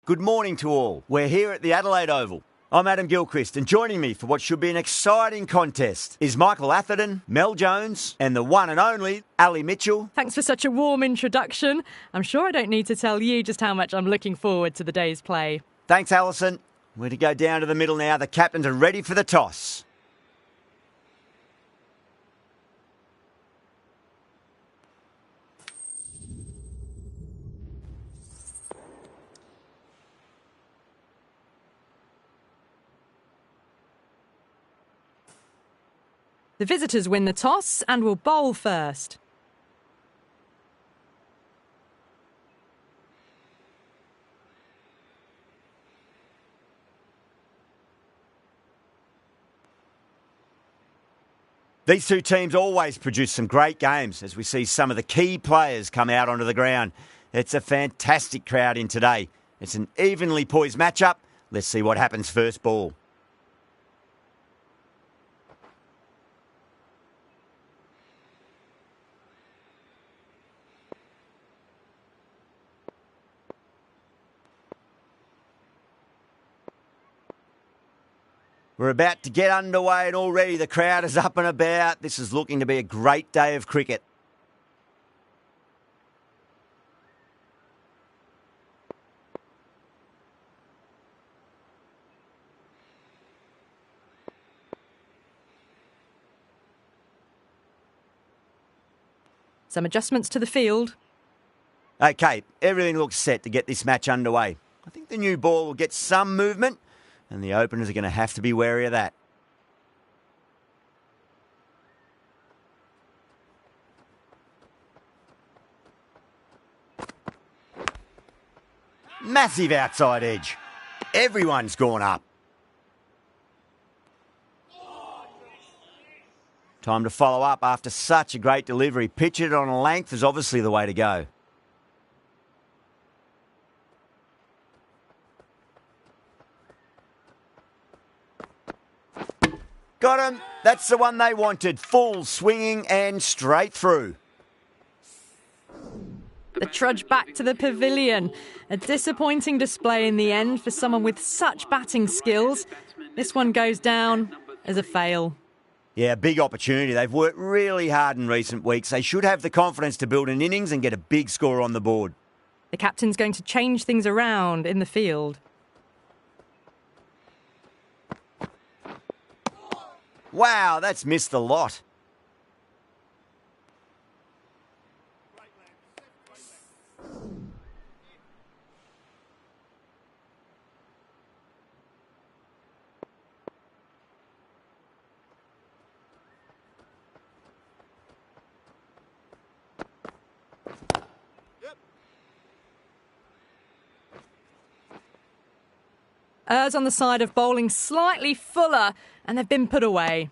Good morning to all. We're here at the Adelaide Oval. I'm Adam Gilchrist, and joining me for what should be an exciting contest is Michael Atherton, Mel Jones, and the one and only Ali Mitchell. Thanks for such a warm introduction. I'm sure I don't need to tell you just how much I'm looking forward to the day's play. Thanks, Alison. We're to go down to the middle now. The captains are ready for the toss. The visitors win the toss and will bowl first. These two teams always produce some great games as we see some of the key players come out onto the ground. It's a fantastic crowd in today. It's an evenly poised matchup. Let's see what happens first ball. We're about to get underway and already the crowd is up and about. This is looking to be a great day of cricket. Some adjustments to the field. Okay, everything looks set to get this match underway. I think the new ball will get some movement, and the openers are going to have to be wary of that. Massive outside edge. Everyone's gone up. Time to follow up after such a great delivery. Pitch it on a length is obviously the way to go. Got him. That's the one they wanted. Full swinging and straight through. The trudge back to the pavilion. A disappointing display in the end for someone with such batting skills. This one goes down as a fail. Yeah, big opportunity. They've worked really hard in recent weeks. They should have the confidence to build an innings and get a big score on the board. The captain's going to change things around in the field. Wow, that's missed the lot. Errs on the side of bowling slightly fuller, and they've been put away.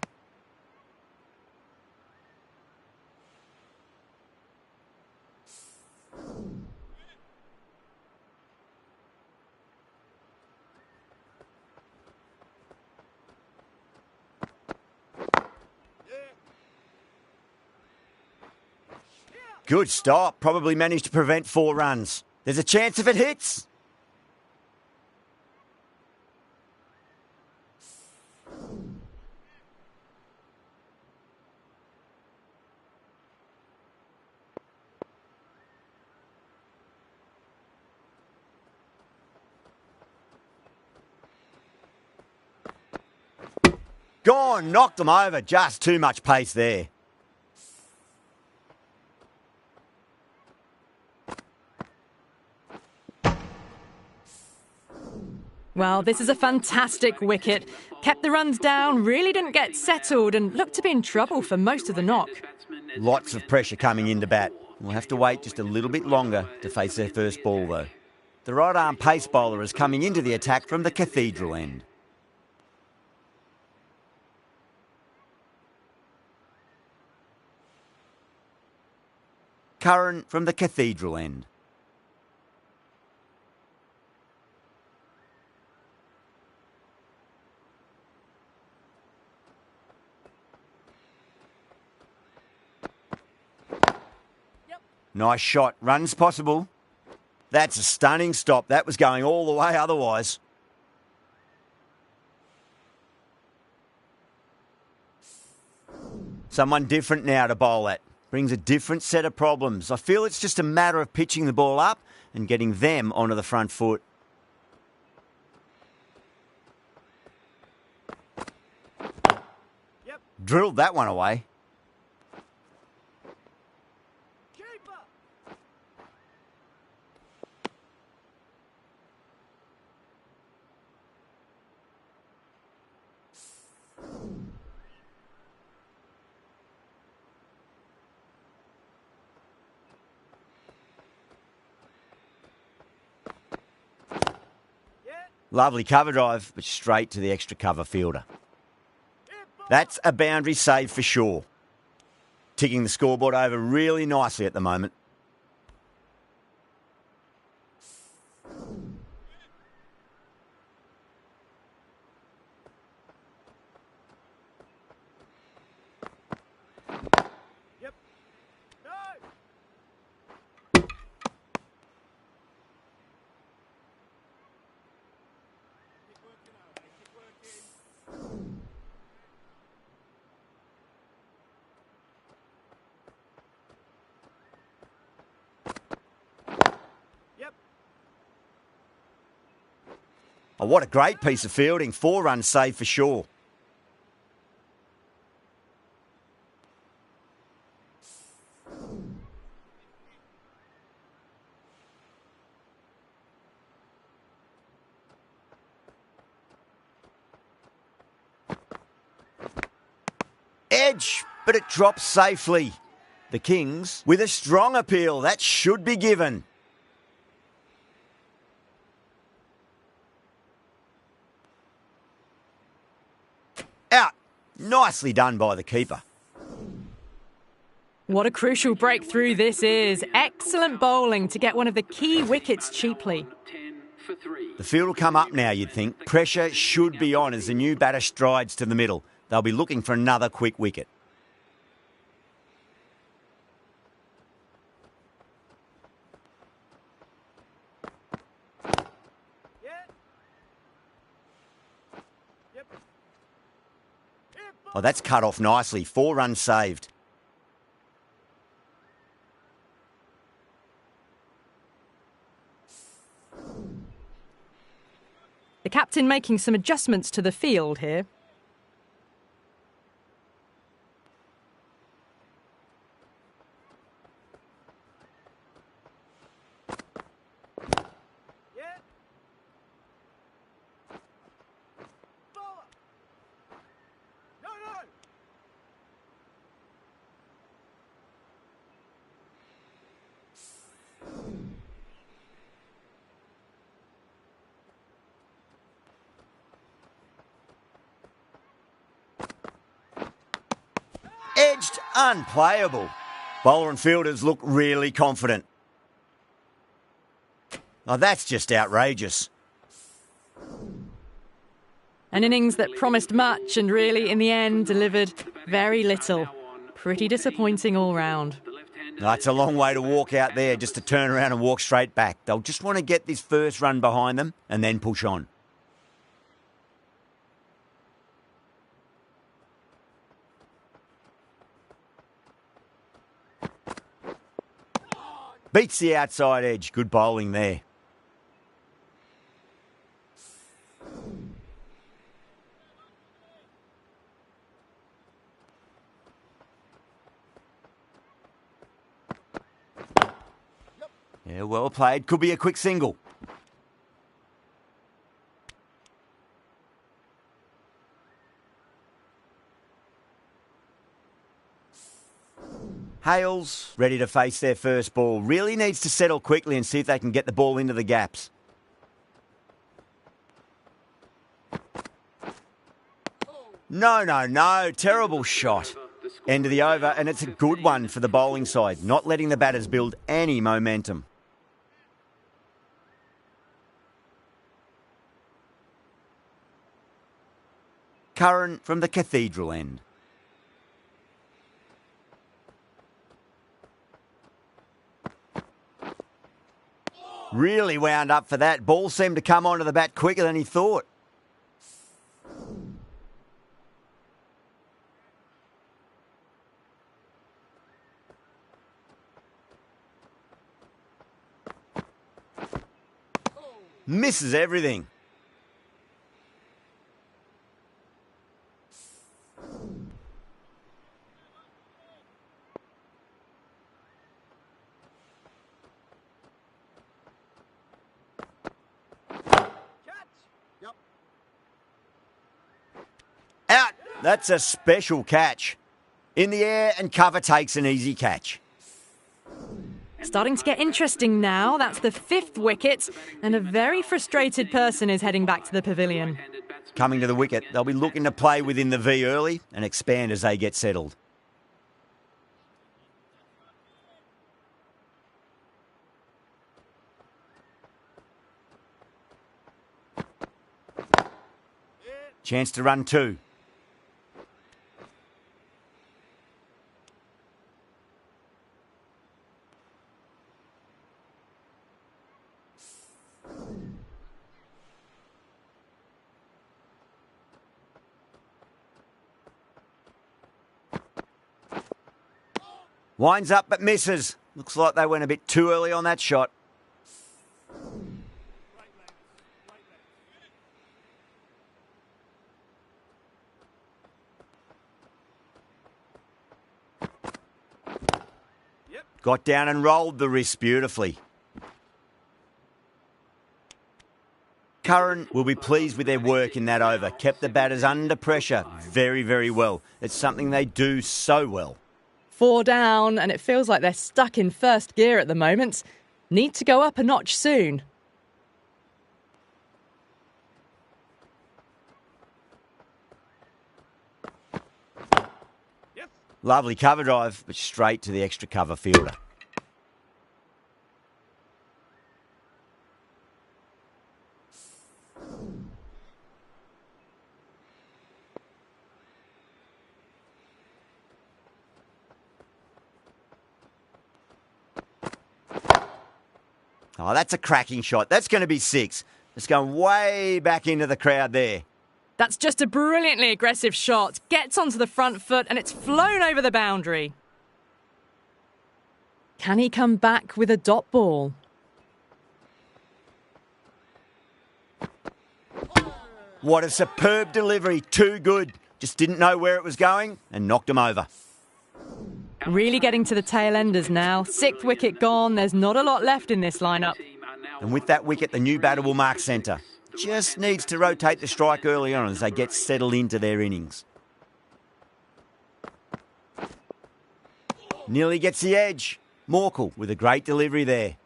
Good stop. Probably managed to prevent 4 runs. There's a chance if it hits. Gone, knocked them over. Just too much pace there. Well, this is a fantastic wicket. Kept the runs down, really didn't get settled and looked to be in trouble for most of the knock. Lots of pressure coming into bat. We'll have to wait just a little bit longer to face their first ball, though. The right-arm pace bowler is coming into the attack from the Cathedral end. Curran from the Cathedral end. Nice shot. Runs possible. That's a stunning stop. That was going all the way otherwise. Someone different now to bowl at. Brings a different set of problems. I feel it's just a matter of pitching the ball up and getting them onto the front foot. Yep. Drilled that one away. Lovely cover drive, but straight to the extra cover fielder. That's a boundary save for sure. Ticking the scoreboard over really nicely at the moment. Yep. No. Oh, what a great piece of fielding. 4 runs saved for sure. Edge, but it drops safely. The Kings with a strong appeal. That should be given. Out. Nicely done by the keeper. What a crucial breakthrough this is. Excellent bowling to get one of the key wickets cheaply. The field will come up now, you'd think. Pressure should be on as the new batter strides to the middle. They'll be looking for another quick wicket. Oh, that's cut off nicely. 4 runs saved. The captain making some adjustments to the field here. Edged, unplayable. Bowler and fielders look really confident. Oh, that's just outrageous. An innings that promised much and really, in the end, delivered very little. Pretty disappointing all round. No, it's a long way to walk out there just to turn around and walk straight back. They'll just want to get this first run behind them and then push on. Beats the outside edge. Good bowling there. Yeah, well played. Could be a quick single. Hales, ready to face their first ball. Really needs to settle quickly and see if they can get the ball into the gaps. No. Terrible shot. End of the over, and it's a good one for the bowling side, not letting the batters build any momentum. Curran from the Cathedral end. Really wound up for that. Ball seemed to come onto the bat quicker than he thought. Misses everything. Out. That's a special catch. In the air and cover takes an easy catch. Starting to get interesting now. That's the 5th wicket, and a very frustrated person is heading back to the pavilion. Coming to the wicket, they'll be looking to play within the V early and expand as they get settled. Chance to run 2. Winds up but misses. Looks like they went a bit too early on that shot. Got down and rolled the wrist beautifully. Curran will be pleased with their work in that over. Kept the batters under pressure very, very well. It's something they do so well. 4 down, and it feels like they're stuck in first gear at the moment. Need to go up a notch soon. Lovely cover drive, but straight to the extra cover fielder. Oh, that's a cracking shot. That's going to be 6. It's going way back into the crowd there. That's just a brilliantly aggressive shot. Gets onto the front foot and it's flown over the boundary. Can he come back with a dot ball? What a superb delivery. Too good. Just didn't know where it was going and knocked him over. Really getting to the tail enders now. 6th wicket gone. There's not a lot left in this lineup. And with that wicket, the new batter will mark centre. Just needs to rotate the strike early on as they get settled into their innings. Nearly gets the edge. Morkel with a great delivery there.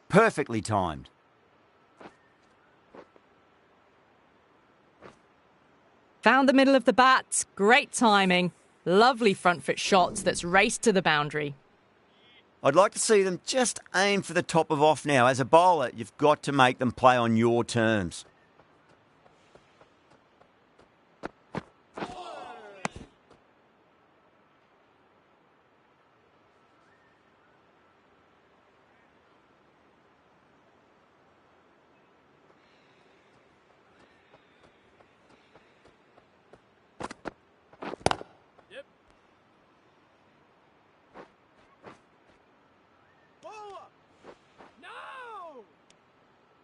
Perfectly timed. Found the middle of the bat. Great timing. Lovely front foot shot that's raced to the boundary. I'd like to see them just aim for the top of off now. As a bowler, you've got to make them play on your terms.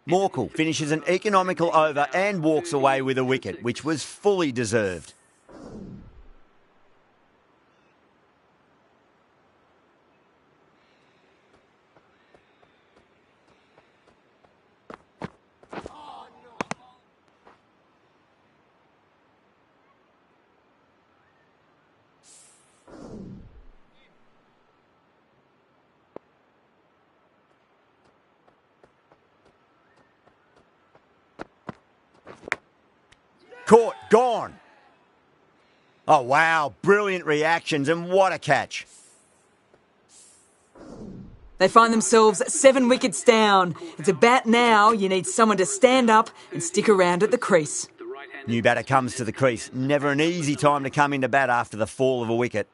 Morkel finishes an economical over and walks away with a wicket, which was fully deserved. Caught, gone. Oh, wow, brilliant reactions and what a catch. They find themselves 7 wickets down. It's a bat now. You need someone to stand up and stick around at the crease. New batter comes to the crease. Never an easy time to come into bat after the fall of a wicket.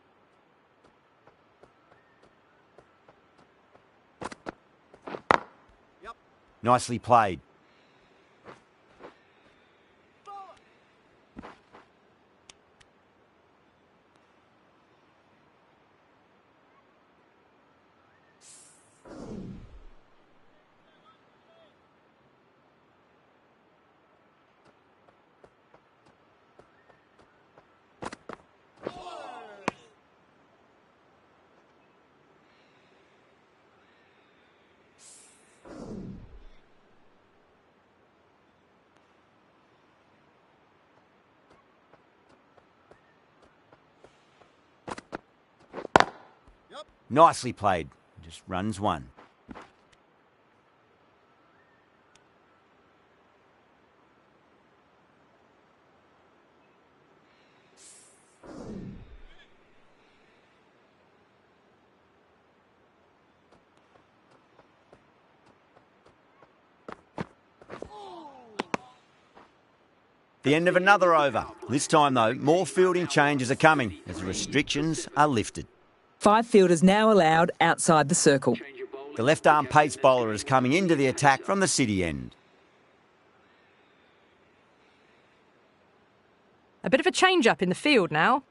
Nicely played. Nicely played. Just runs one. The end of another over. This time, though, more fielding changes are coming as the restrictions are lifted. 5 fielders now allowed outside the circle. The left-arm pace bowler is coming into the attack from the city end. A bit of a change-up in the field now.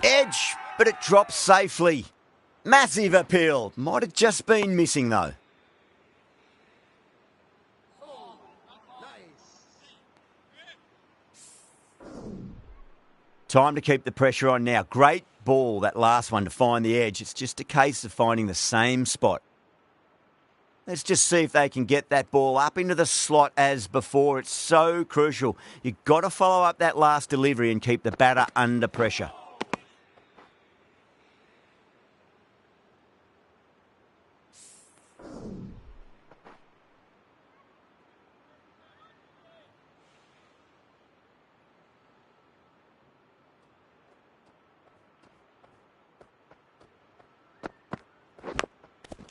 Edge, but it drops safely. Massive appeal. Might have just been missing, though. Time to keep the pressure on now. Great ball, that last one, to find the edge. It's just a case of finding the same spot. Let's just see if they can get that ball up into the slot as before. It's so crucial. You've got to follow up that last delivery and keep the batter under pressure.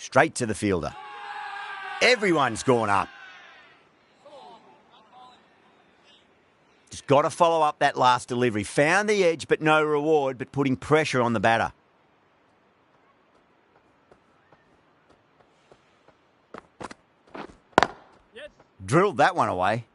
Straight to the fielder. Everyone's gone up. Just got to follow up that last delivery. Found the edge, but no reward, but putting pressure on the batter. Yes. Drilled that one away.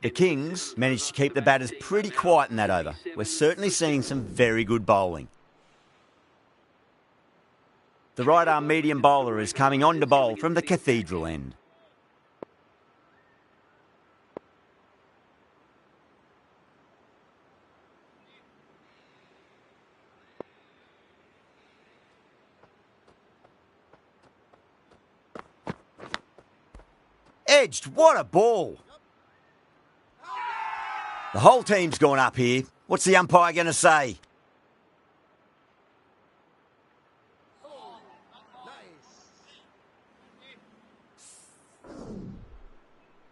The Kings managed to keep the batters pretty quiet in that over. We're certainly seeing some very good bowling. The right-arm medium bowler is coming on to bowl from the Cathedral end. Edged, what a ball! The whole team's gone up here. What's the umpire going to say?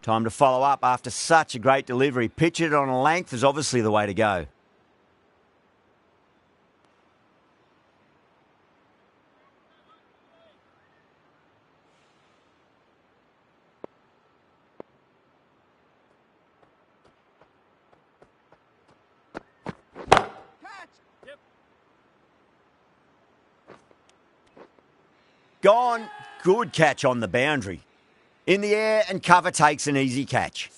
Time to follow up after such a great delivery. Pitch it on a length is obviously the way to go. Gone. Good catch on the boundary. In the air and cover takes an easy catch.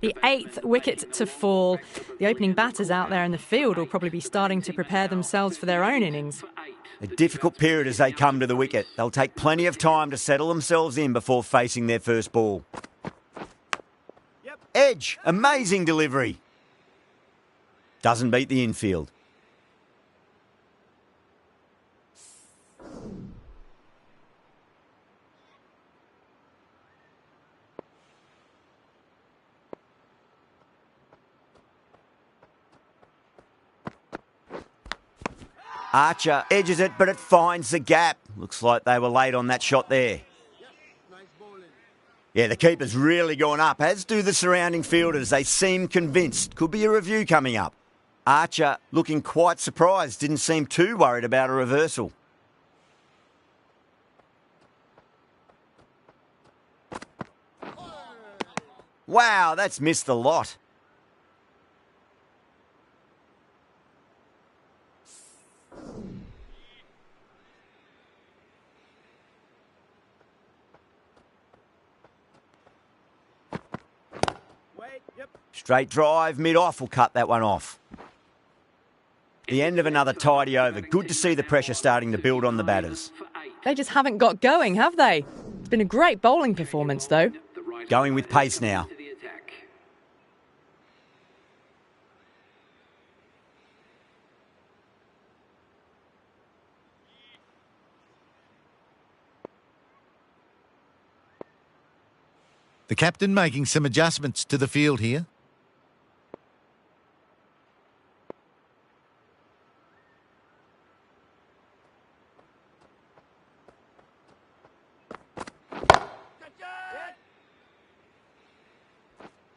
The 8th wicket to fall. The opening batters out there in the field will probably be starting to prepare themselves for their own innings. A difficult period as they come to the wicket. They'll take plenty of time to settle themselves in before facing their first ball. Edge, amazing delivery. Doesn't beat the infield. Archer edges it, but it finds the gap. Looks like they were late on that shot there. Yeah, the keeper's really gone up, as do the surrounding fielders. They seem convinced. Could be a review coming up. Archer looking quite surprised, didn't seem too worried about a reversal. Wow, that's missed the lot. Straight drive, mid-off will cut that one off. The end of another tidy over. Good to see the pressure starting to build on the batters. They just haven't got going, have they? It's been a great bowling performance, though. Going with pace now. The captain making some adjustments to the field here.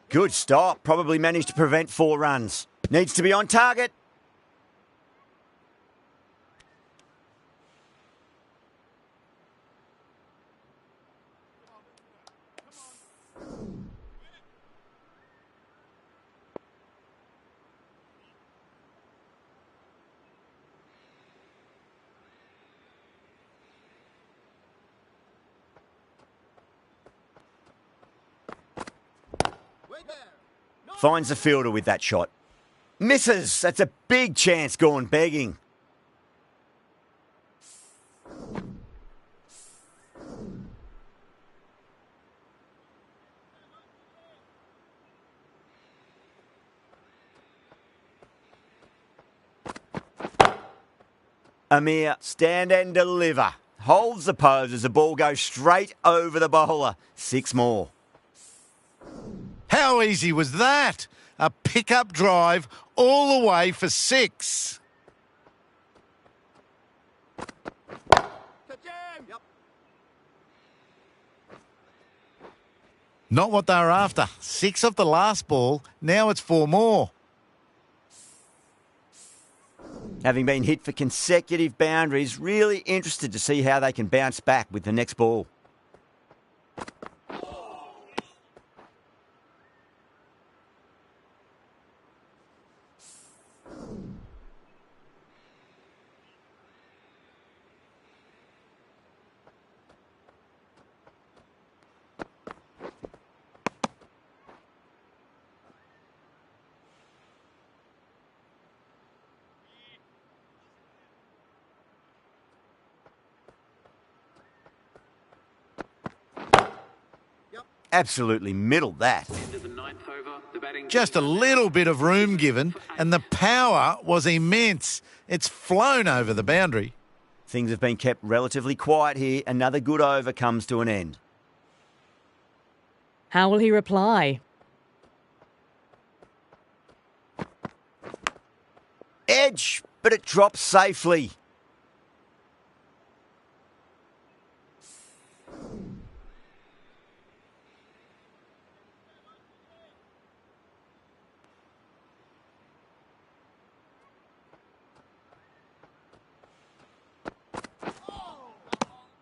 Good stop. Probably managed to prevent 4 runs. Needs to be on target. Finds the fielder with that shot. Misses. That's a big chance gone begging. Amir, stand and deliver. Holds the pose as the ball goes straight over the bowler. 6 more. How easy was that? A pickup drive all the way for 6. Not what they were after. 6 off the last ball. Now it's 4 more. Having been hit for consecutive boundaries, really interested to see how they can bounce back with the next ball. Absolutely middled that. Just a little bit of room given, and the power was immense. It's flown over the boundary. Things have been kept relatively quiet here. Another good over comes to an end. How will he reply? Edge, but it drops safely.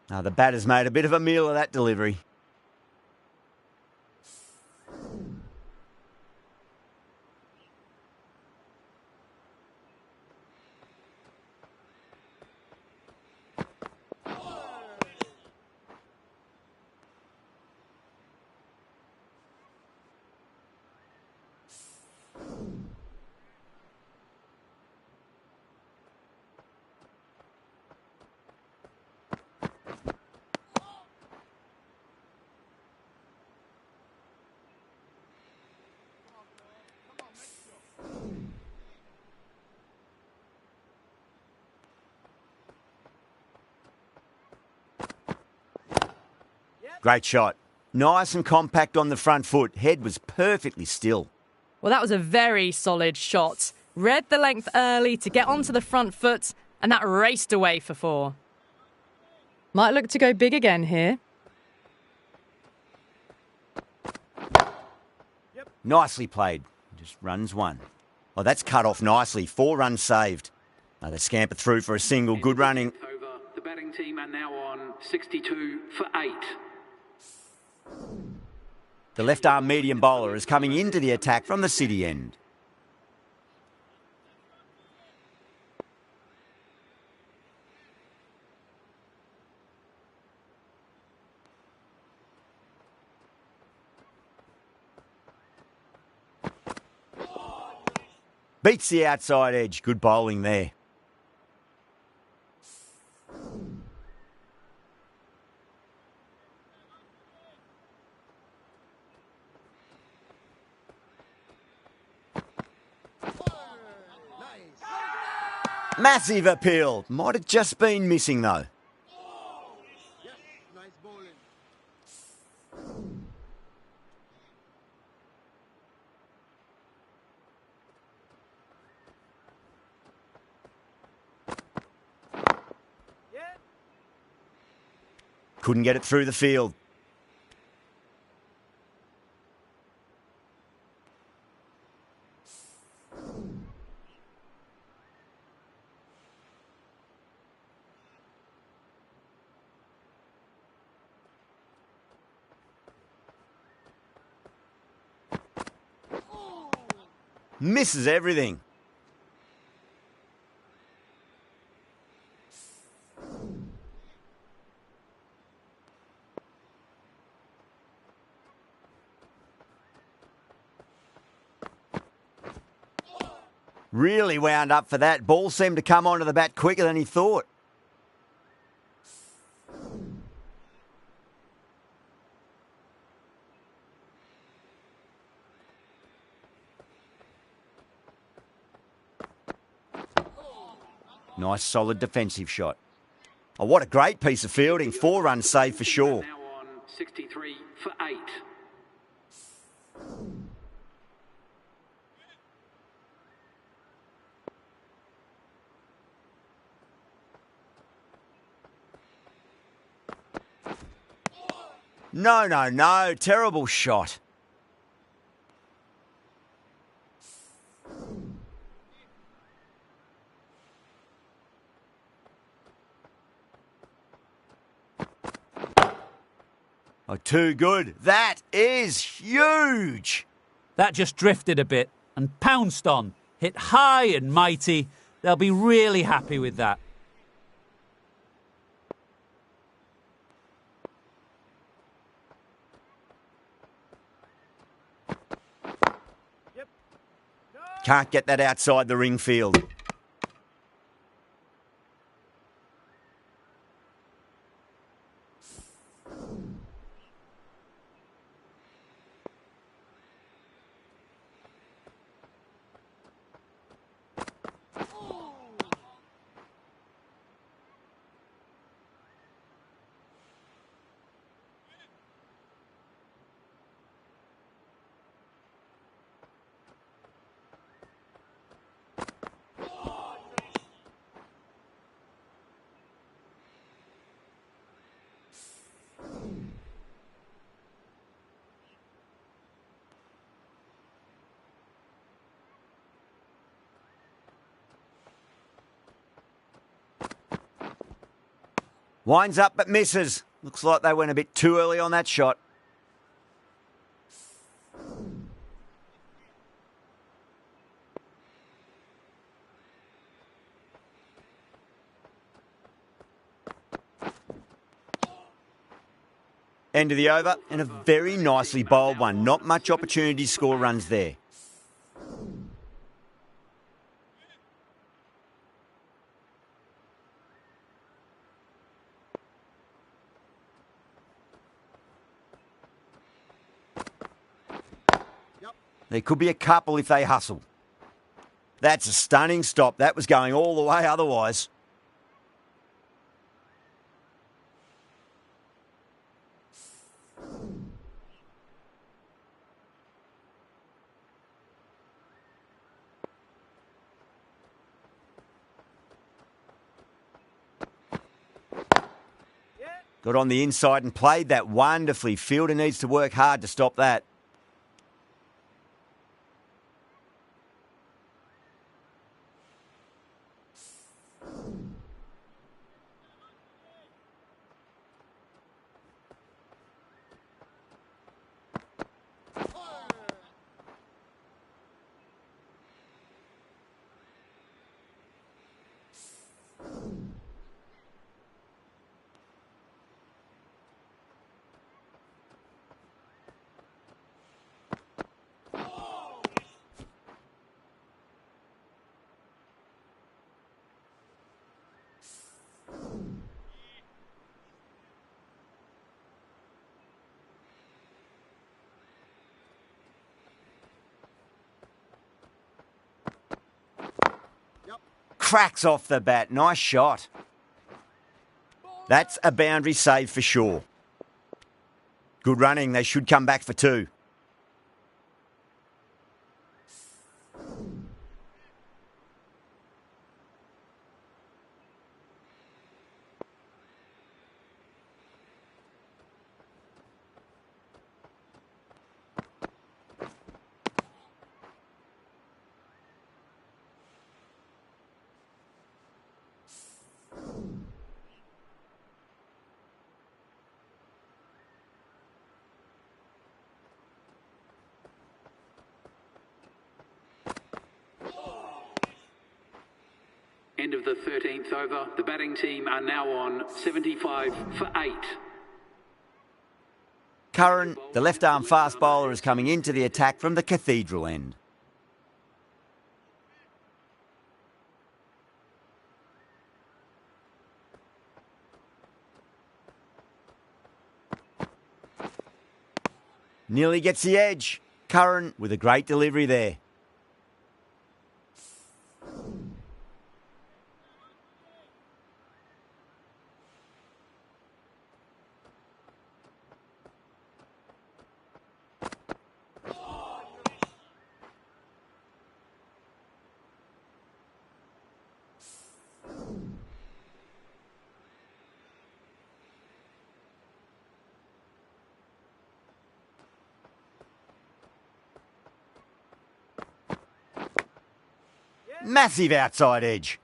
Now the batter's made a bit of a meal of that delivery. Great shot. Nice and compact on the front foot. Head was perfectly still. Well, that was a very solid shot. Read the length early to get onto the front foot, and that raced away for 4. Might look to go big again here. Nicely played. Just runs 1. Oh, that's cut off nicely. 4 runs saved. Now they scamper through for a single. Good running. The batting team are now on 62 for 8. The left-arm medium bowler is coming into the attack from the city end. Beats the outside edge. Good bowling there. Massive appeal. Might have just been missing though. Couldn't get it through the field. Misses everything. Really wound up for that. Ball seemed to come onto the bat quicker than he thought. Nice solid defensive shot. Oh, what a great piece of fielding. 4 runs saved for sure. Now on 63 for 8. No. Terrible shot. Oh, too good. That is huge. That just drifted a bit and pounced on. Hit high and mighty. They'll be really happy with that. Can't get that outside the ring field. Winds up but misses. Looks like they went a bit too early on that shot. End of the over and a very nicely bowled one. Not much opportunity to score runs there. There could be a couple if they hustle. That's a stunning stop. That was going all the way otherwise. Got on the inside and played that wonderfully. Fielder needs to work hard to stop that. Cracks off the bat. Nice shot. That's a boundary save for sure. Good running. They should come back for two. End of the 13th over. The batting team are now on 75 for 8. Curran, the left-arm fast bowler, is coming into the attack from the Cathedral end. Nearly gets the edge. Curran with a great delivery there. Massive outside edge.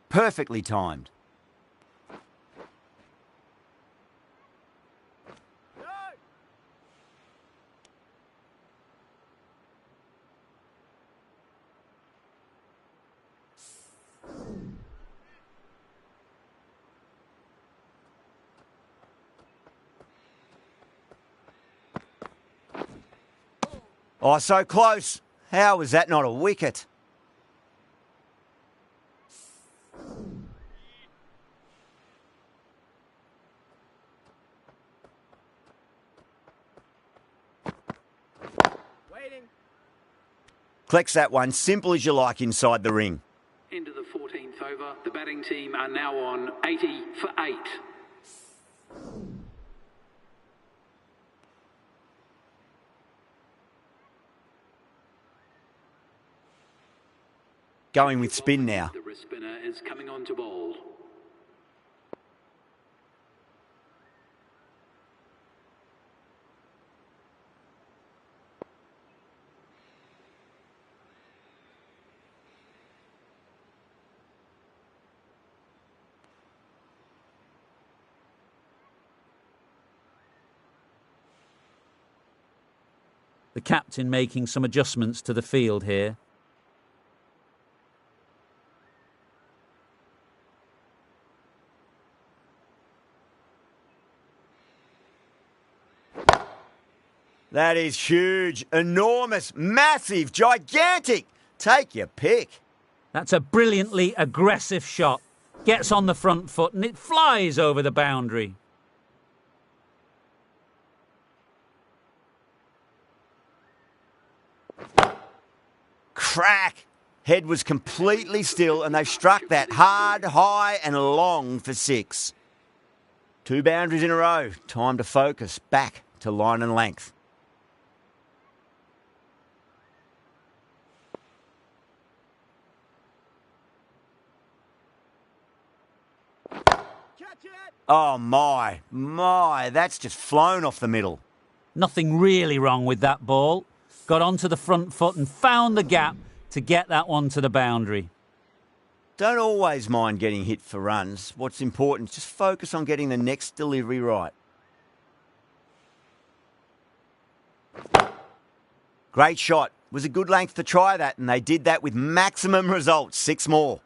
Perfectly timed. Oh, so close. How was that not a wicket? Collects that one, simple as you like inside the ring. Into the 14th over. The batting team are now on 80 for 8. Going with spin now. The wrist spinner is coming on to bowl. The captain making some adjustments to the field here. That is huge, enormous, massive, gigantic. Take your pick. That's a brilliantly aggressive shot. Gets on the front foot and it flies over the boundary. Crack. Head was completely still and they've struck that hard, high and long for 6. 2 boundaries in a row. Time to focus back to line and length. Oh my, that's just flown off the middle. Nothing really wrong with that ball. Got onto the front foot and found the gap to get that one to the boundary. Don't always mind getting hit for runs. What's important is just focus on getting the next delivery right. Great shot. Was a good length to try that, and they did that with maximum results. 6 more.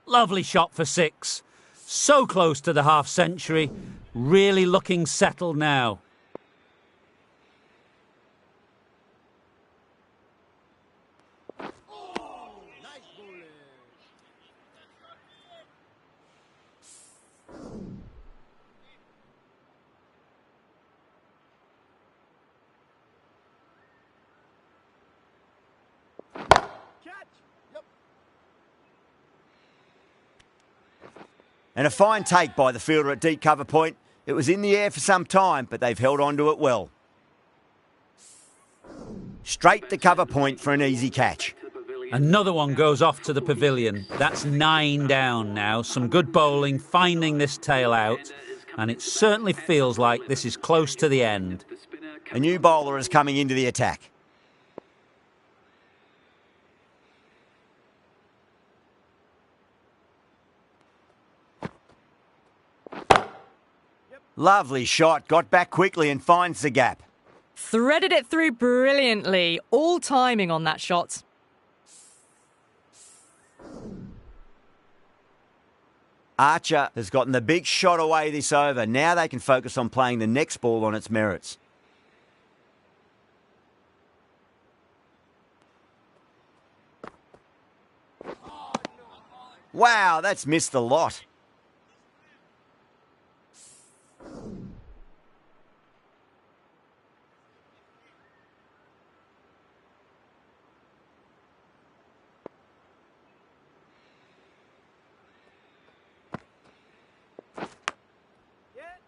Lovely shot for 6. So close to the half century. Really looking settled now. And a fine take by the fielder at deep cover point. It was in the air for some time, but they've held on to it well. Straight to cover point for an easy catch. Another one goes off to the pavilion. That's 9 down now. Some good bowling, finding this tail out. And it certainly feels like this is close to the end. A new bowler is coming into the attack. Lovely shot. Got back quickly and finds the gap. Threaded it through brilliantly. All timing on that shot. Archer has gotten the big shot away this over. Now they can focus on playing the next ball on its merits. Wow, that's missed the lot.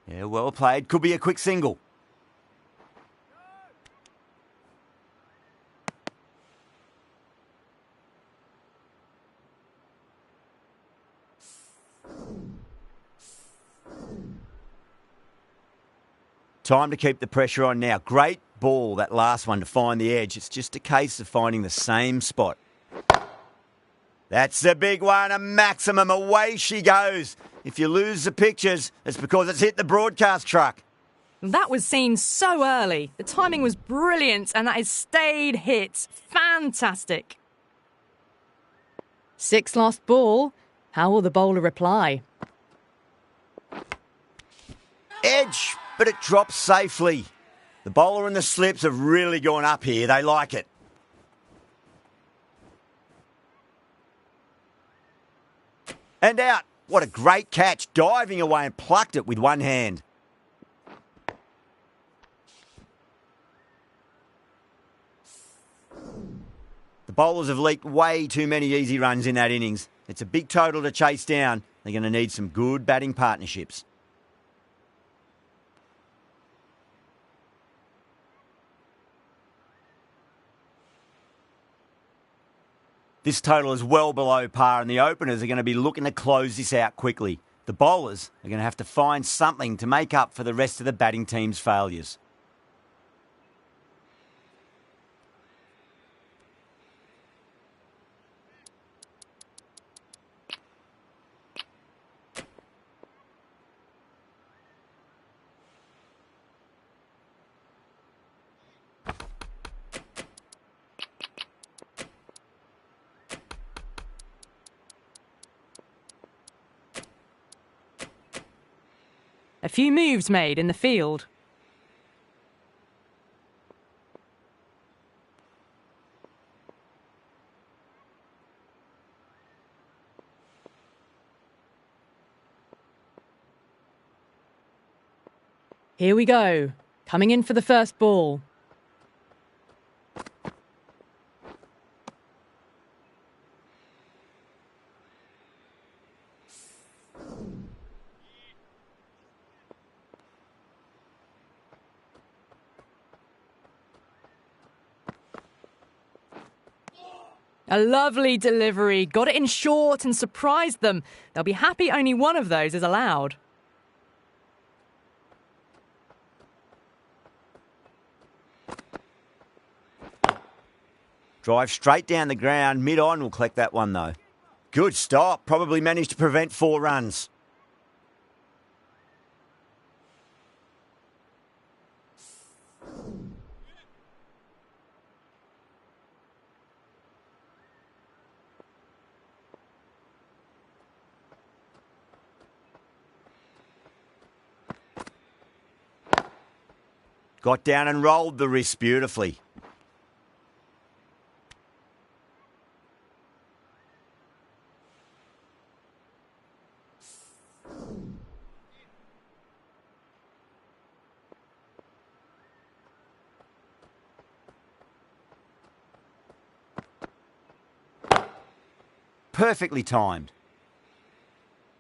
Yeah, well played. Could be a quick single. Time to keep the pressure on now. Great ball, that last one, to find the edge. It's just a case of finding the same spot. That's the big one, a maximum. Away she goes. If you lose the pictures, it's because it's hit the broadcast truck. That was seen so early. The timing was brilliant and that has stayed hit. Fantastic. 6 last ball. How will the bowler reply? Edge, but it drops safely. The bowler and the slips have really gone up here. They like it. And out. What a great catch. Diving away and plucked it with one hand. The bowlers have leaked way too many easy runs in that innings. It's a big total to chase down. They're going to need some good batting partnerships. This total is well below par and the openers are going to be looking to close this out quickly. The bowlers are going to have to find something to make up for the rest of the batting team's failures. A few moves made in the field. Here we go. Coming in for the first ball. A lovely delivery. Got it in short and surprised them. They'll be happy only one of those is allowed. Drive straight down the ground. Mid-on will collect that one, though. Good stop. Probably managed to prevent 4 runs. Got down and rolled the wrist beautifully. Perfectly timed.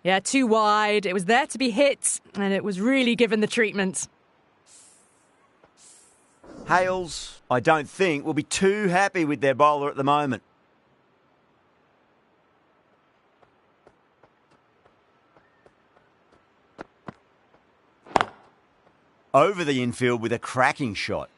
Yeah, too wide. It was there to be hit, and it was really given the treatment. Hales, I don't think, will be too happy with their bowler at the moment. Over the infield with a cracking shot.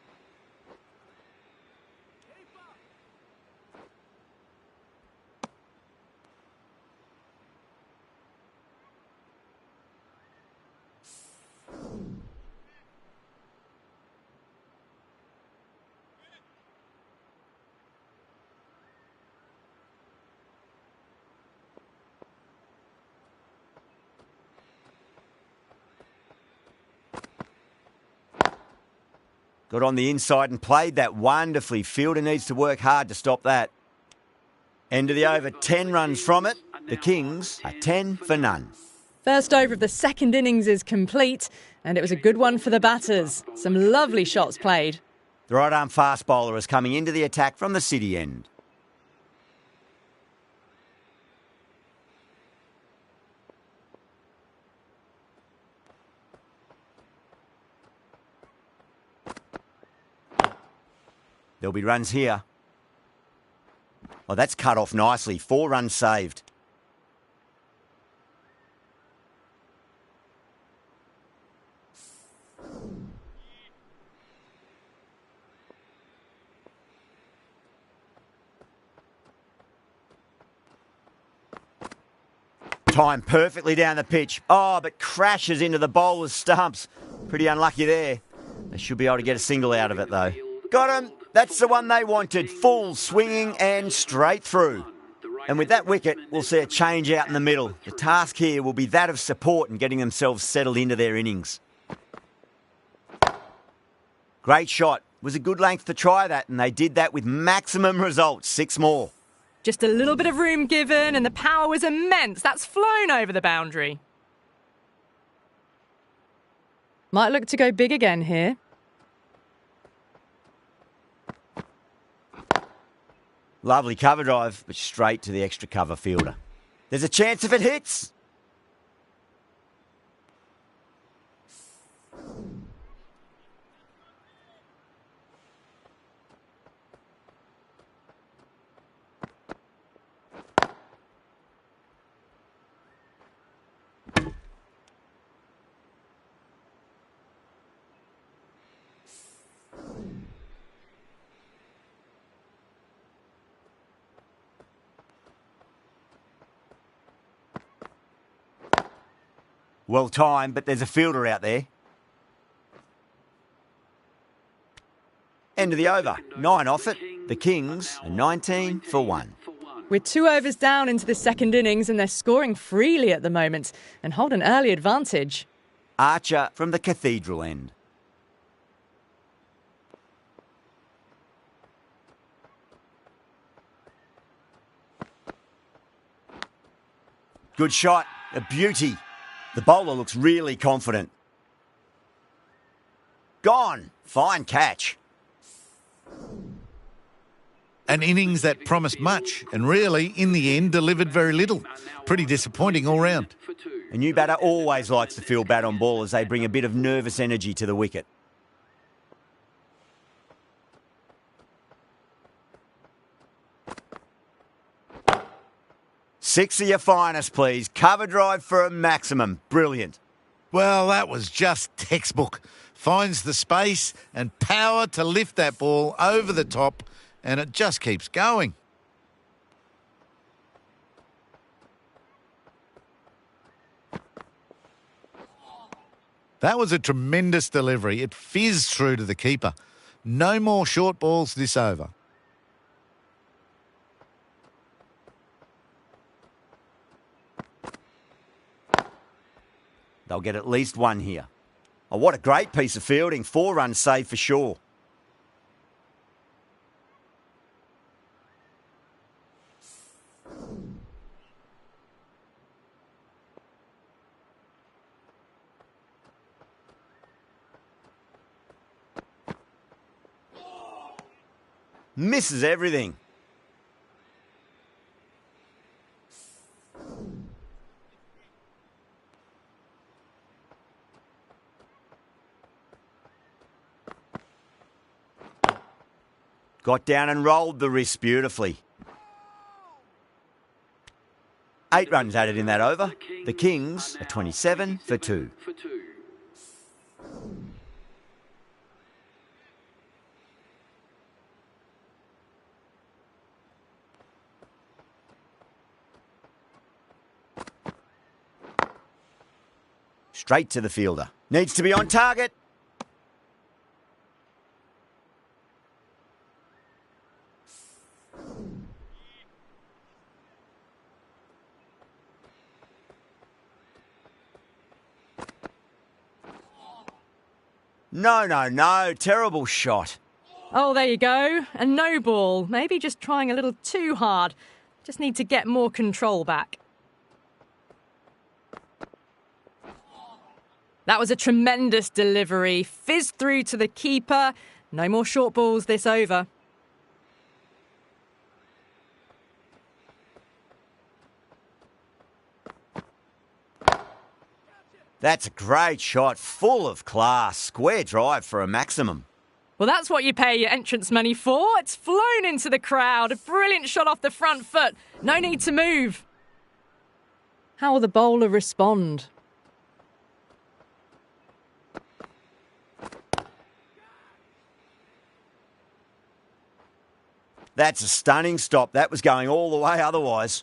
Got on the inside and played that wonderfully. Fielder needs to work hard to stop that. End of the over, 10 runs from it. The Kings are 10 for none. First over of the second innings is complete, and it was a good one for the batters. Some lovely shots played. The right-arm fast bowler is coming into the attack from the city end. There'll be runs here. Oh, that's cut off nicely. 4 runs saved. Timed perfectly down the pitch. Oh, but crashes into the bowler's stumps. Pretty unlucky there. They should be able to get a single out of it, though. Got him. That's the one they wanted. Full swinging and straight through. And with that wicket, we'll see a change out in the middle. The task here will be that of support and getting themselves settled into their innings. Great shot. Was a good length to try that, and they did that with maximum results. 6 more. Just a little bit of room given, and the power was immense. That's flown over the boundary. Might look to go big again here. Lovely cover drive, but straight to the extra cover fielder. There's a chance if it hits. Well timed, but there's a fielder out there. End of the over. 9 off it. The Kings are 19 for 1. We're 2 overs down into the second innings, and they're scoring freely at the moment and hold an early advantage. Archer from the Cathedral end. Good shot. A beauty. The bowler looks really confident. Gone. Fine catch. An innings that promised much and really, in the end, delivered very little. Pretty disappointing all round. A new batter always likes to feel bat on ball as they bring a bit of nervous energy to the wicket. Six of your finest, please. Cover drive for a maximum. Brilliant. Well, that was just textbook. Finds the space and power to lift that ball over the top, and it just keeps going. That was a tremendous delivery. It fizzed through to the keeper. No more short balls this over. They'll get at least one here. Oh, what a great piece of fielding. 4 runs saved for sure. Misses everything. Got down and rolled the wrist beautifully. 8 runs added in that over. The Kings are 27 for 2. Straight to the fielder. Needs to be on target. No. Terrible shot. Oh, there you go. A no ball. Maybe just trying a little too hard. Just need to get more control back. That was a tremendous delivery. Fizzed through to the keeper. No more short balls this over. That's a great shot, full of class. Square drive for a maximum. Well, that's what you pay your entrance money for. It's flown into the crowd. A brilliant shot off the front foot. No need to move. How will the bowler respond? That's a stunning stop. That was going all the way otherwise.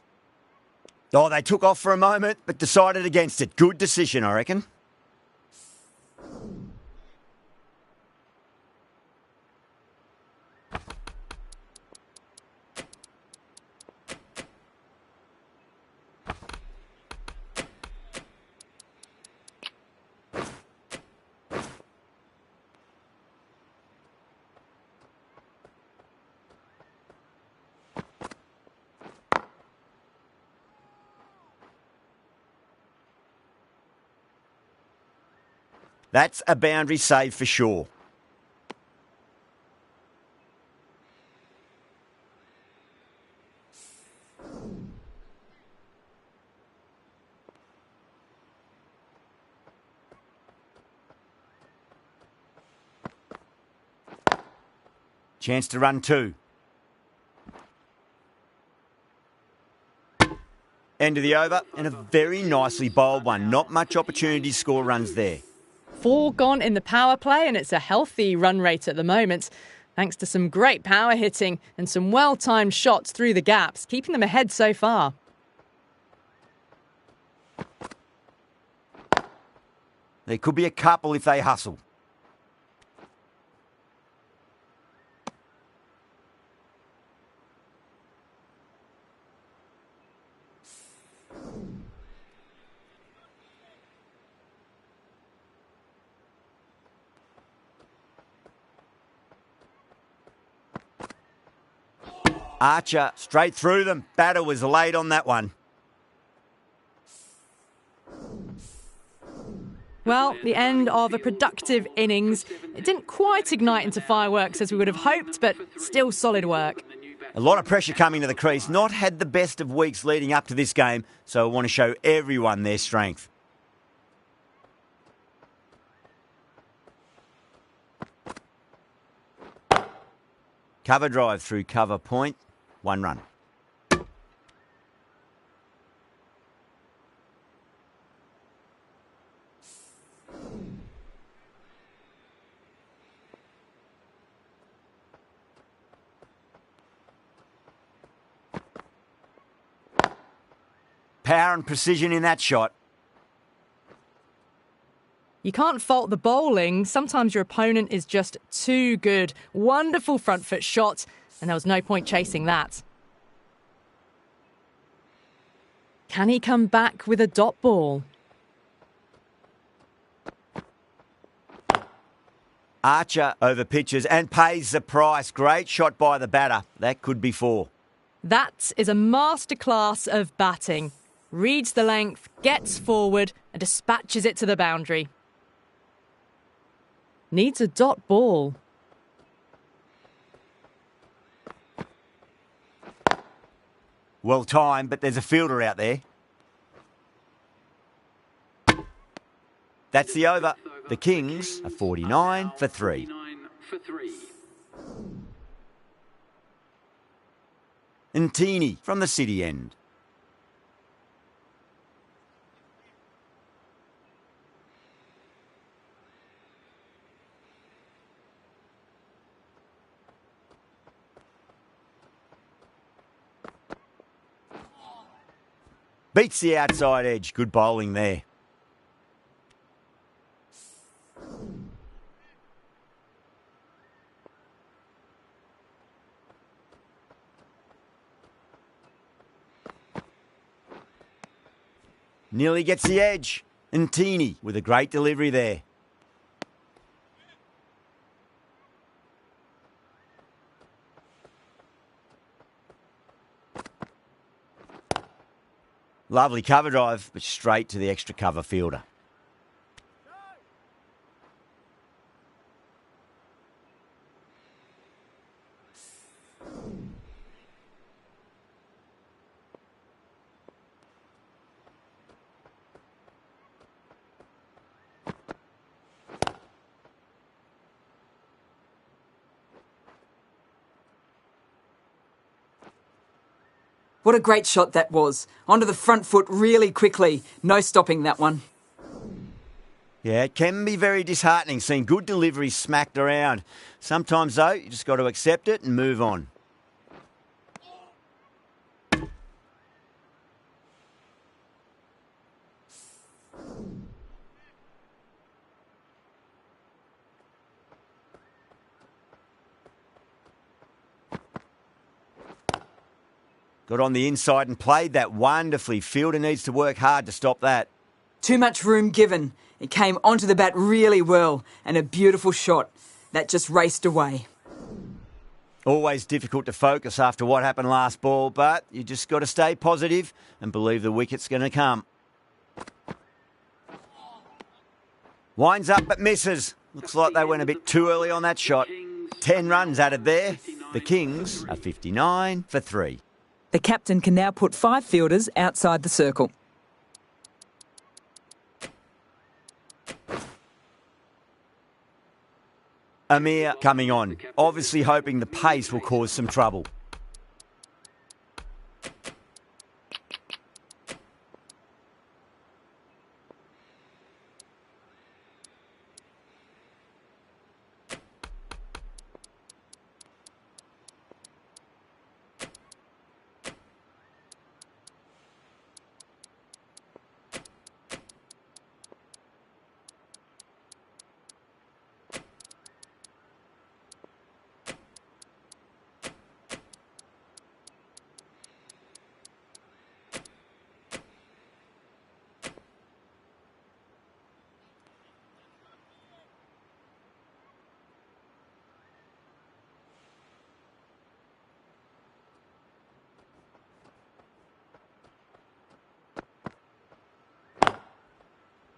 Oh, they took off for a moment, but decided against it. Good decision, I reckon. That's a boundary save for sure. Chance to run 2. End of the over, and a very nicely bowled one. Not much opportunity to score runs there. 4 gone in the power play, and it's a healthy run rate at the moment, thanks to some great power hitting and some well-timed shots through the gaps, keeping them ahead so far. There could be a couple if they hustle. Archer straight through them. Batter was late on that one. Well, the end of a productive innings. It didn't quite ignite into fireworks as we would have hoped, but still solid work. A lot of pressure coming to the crease. Not had the best of weeks leading up to this game, so I want to show everyone their strength. Cover drive through cover point. 1 run. Power and precision in that shot. You can't fault the bowling. Sometimes your opponent is just too good. Wonderful front foot shot, and there was no point chasing that. Can he come back with a dot ball? Archer over pitches and pays the price. Great shot by the batter. That could be 4. That is a masterclass of batting. Reads the length, gets forward and dispatches it to the boundary. Needs a dot ball. Well timed, but there's a fielder out there. That's the over. The Kings are 49 for 3. Ntini from the city end. Beats the outside edge. Good bowling there. Nearly gets the edge. Ntini with a great delivery there. Lovely cover drive, but straight to the extra cover fielder. What a great shot that was. Onto the front foot really quickly. No stopping that one. Yeah, it can be very disheartening seeing good deliveries smacked around. Sometimes, though, you just got to accept it and move on. Got on the inside and played that wonderfully. Fielder needs to work hard to stop that. Too much room given. It came onto the bat really well and a beautiful shot. That just raced away. Always difficult to focus after what happened last ball, but you just got to stay positive and believe the wicket's going to come. Winds up but misses. Looks like they went a bit too early on that shot. 10 runs added there. The Kings are 59 for 3. The captain can now put 5 fielders outside the circle. Amir coming on, obviously hoping the pace will cause some trouble.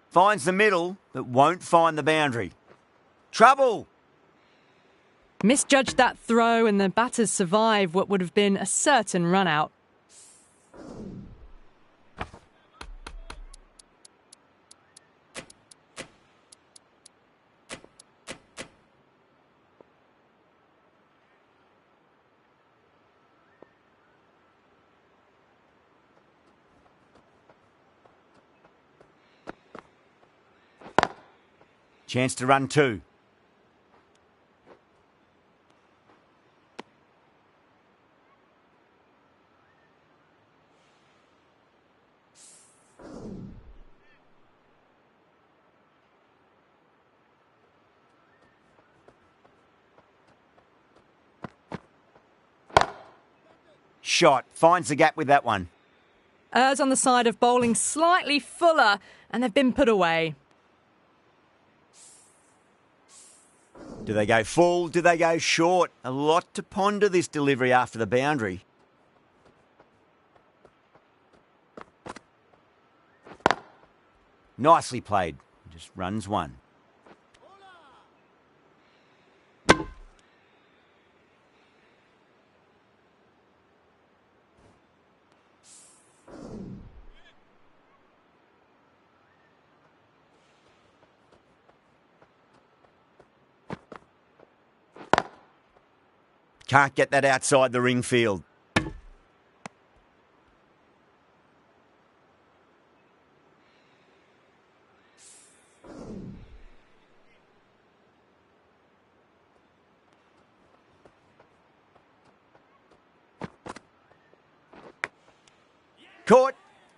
Finds the middle, but won't find the boundary. Trouble! Misjudged that throw and the batters survive what would have been a certain run out. Chance to run 2. Shot. Finds the gap with that one. Errs on the side of bowling slightly fuller, and they've been put away. Do they go full? Do they go short? A lot to ponder this delivery after the boundary. Nicely played. Just runs 1. Can't get that outside the ring field. Caught.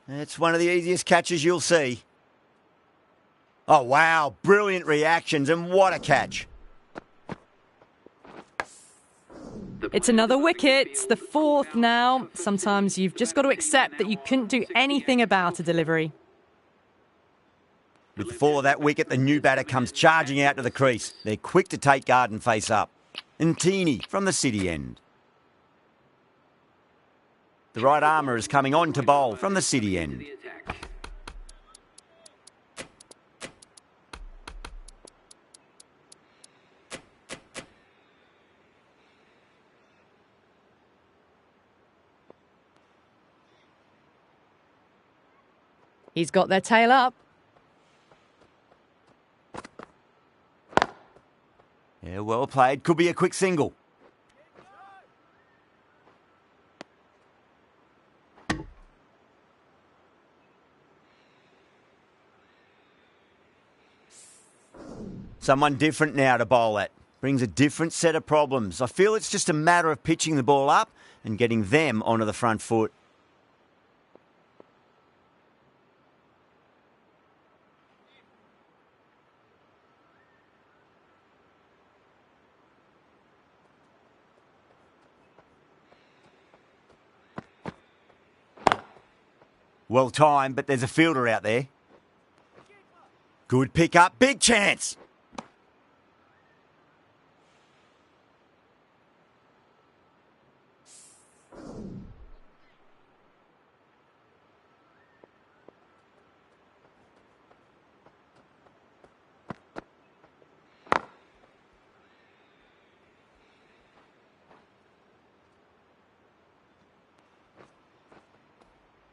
That's one of the easiest catches you'll see. Oh, wow. Brilliant reactions, and what a catch. It's another wicket, the 4th now. Sometimes you've just got to accept that you couldn't do anything about a delivery. With the fall of that wicket, the new batter comes charging out to the crease. They're quick to take guard and face up. And Teeny from the city end. The right armour is coming on to bowl from the city end. He's got their tail up. Yeah, well played. Could be a quick single. Someone different now to bowl at. Brings a different set of problems. I feel it's just a matter of pitching the ball up and getting them onto the front foot. Well timed, but there's a fielder out there. Good pick up, big chance.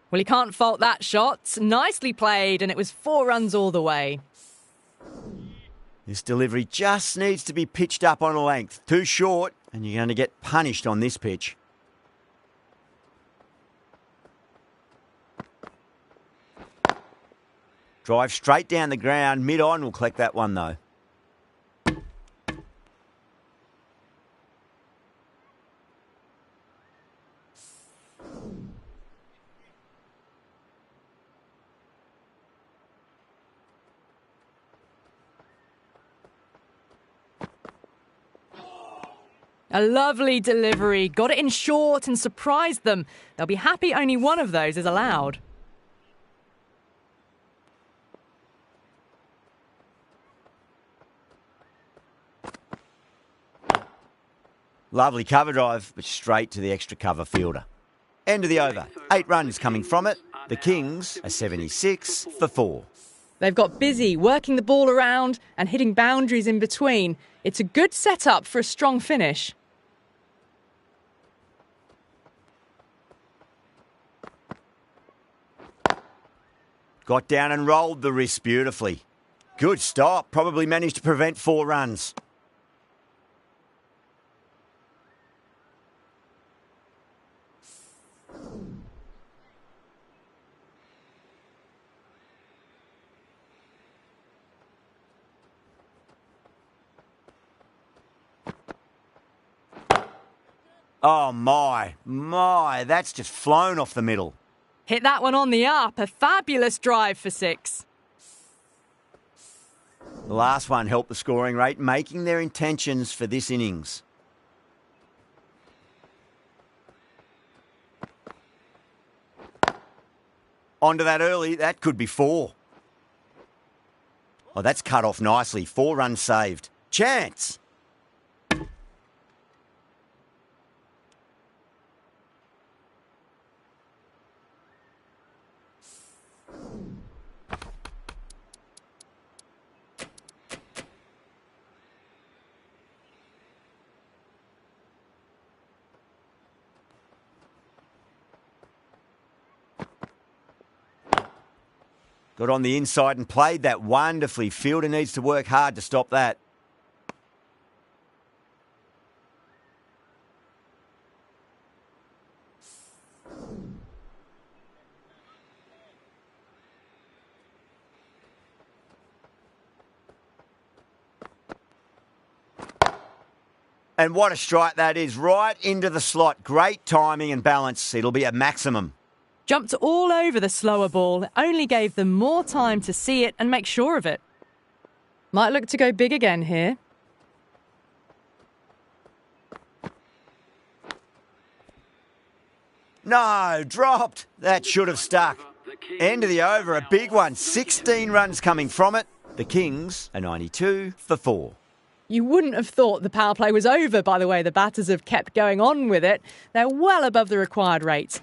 Well, you can't fault that shot. Nicely played, and it was 4 runs all the way. This delivery just needs to be pitched up on a length. Too short, and you're going to get punished on this pitch. Drive straight down the ground. Mid-on will collect that one, though. A lovely delivery. Got it in short and surprised them. They'll be happy only one of those is allowed. Lovely cover drive, but straight to the extra cover fielder. End of the over. 8 runs coming from it. The Kings are 76 for 4. They've got busy working the ball around and hitting boundaries in between. It's a good setup for a strong finish. Got down and rolled the wrist beautifully. Good stop. Probably managed to prevent 4 runs. Oh, my, that's just flown off the middle. Hit that one on the up. A fabulous drive for 6. The last one helped the scoring rate, making their intentions for this innings. Onto that early, that could be 4. Oh, that's cut off nicely. 4 runs saved. Chance! Got on the inside and played that wonderfully. Fielder needs to work hard to stop that. And what a strike that is, right into the slot. Great timing and balance. It'll be a maximum. Jumped all over the slower ball. It only gave them more time to see it and make sure of it. Might look to go big again here. No, dropped. That should have stuck. End of the over, a big one. 16 runs coming from it. The Kings are 92 for 4. You wouldn't have thought the power play was over by the way the batters have kept going on with it. They're well above the required rate.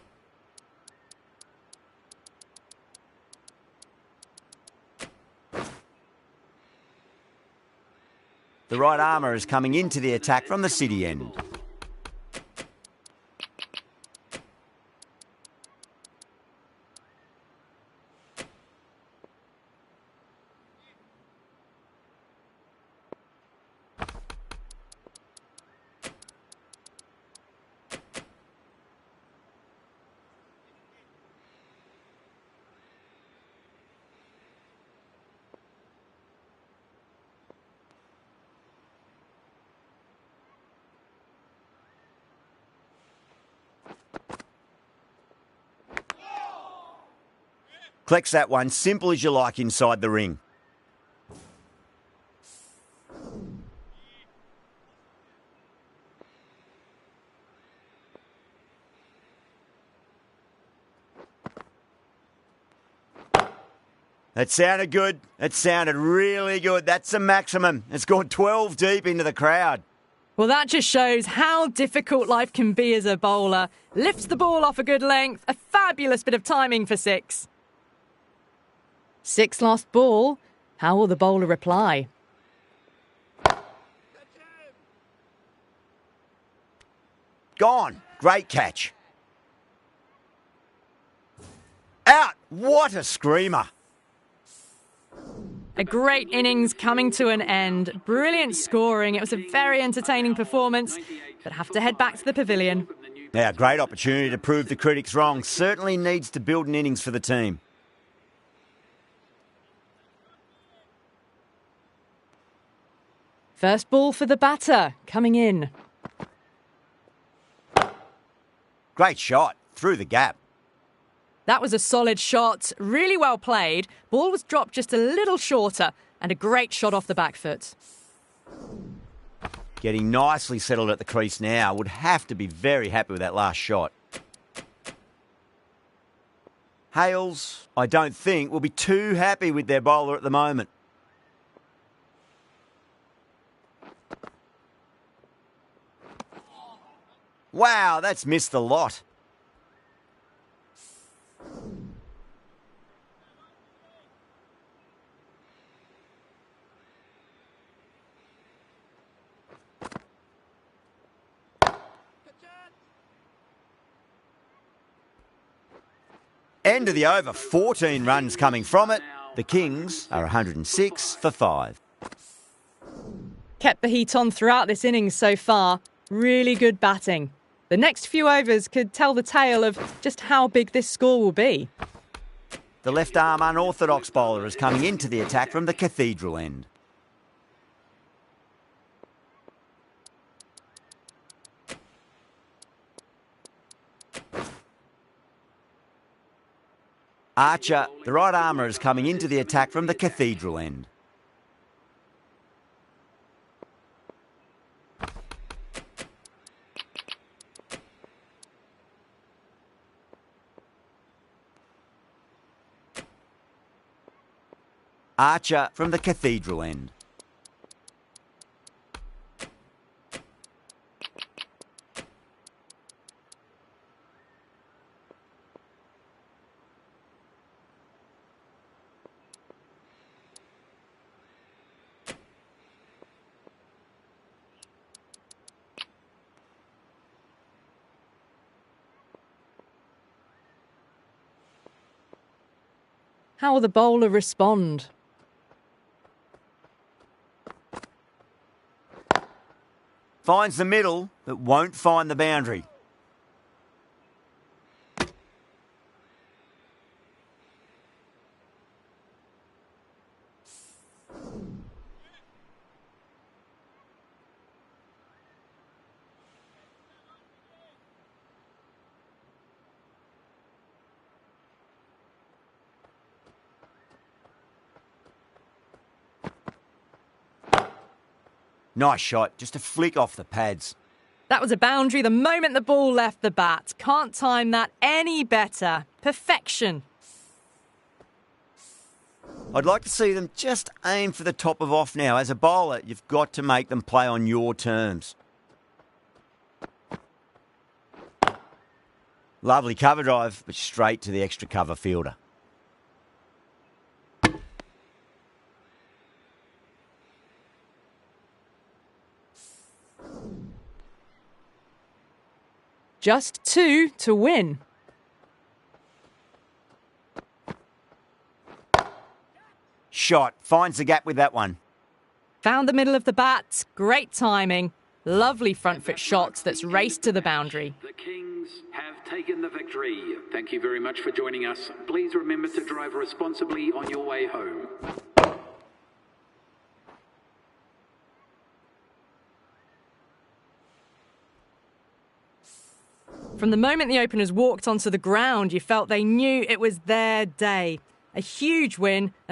The right armour is coming into the attack from the city end. Collects that one, simple as you like inside the ring. That sounded good. It sounded really good. That's a maximum. It's gone 12 deep into the crowd. Well, that just shows how difficult life can be as a bowler. Lifts the ball off a good length. A fabulous bit of timing for 6. 6 last ball. How will the bowler reply? Gone. Great catch. Out. What a screamer. A great innings coming to an end. Brilliant scoring. It was a very entertaining performance, but have to head back to the pavilion. Now, great opportunity to prove the critics wrong. Certainly needs to build an innings for the team. First ball for the batter, coming in. Great shot. Through the gap. That was a solid shot, really well played. Ball was dropped just a little shorter, and a great shot off the back foot. Getting nicely settled at the crease now. Would have to be very happy with that last shot. Hales, I don't think, will be too happy with their bowler at the moment. Wow, that's missed the lot. End of the over, 14 runs coming from it. The Kings are 106 for 5. Kept the heat on throughout this innings so far. Really good batting. The next few overs could tell the tale of just how big this score will be. The left-arm unorthodox bowler is coming into the attack from the Cathedral end. Archer, the right armour, is coming into the attack from the Cathedral end. Archer from the Cathedral end. How will the bowler respond? Finds the middle, but won't find the boundary. Nice shot, just a flick off the pads. That was a boundary the moment the ball left the bat. Can't time that any better. Perfection. I'd like to see them just aim for the top of off now. As a bowler, you've got to make them play on your terms. Lovely cover drive, but straight to the extra cover fielder. Just 2 to win. Shot, finds the gap with that one. Found the middle of the bat. Great timing. Lovely front foot shot that's raced to the boundary. The Kings have taken the victory. Thank you very much for joining us. Please remember to drive responsibly on your way home. From the moment the openers walked onto the ground, you felt they knew it was their day. A huge win and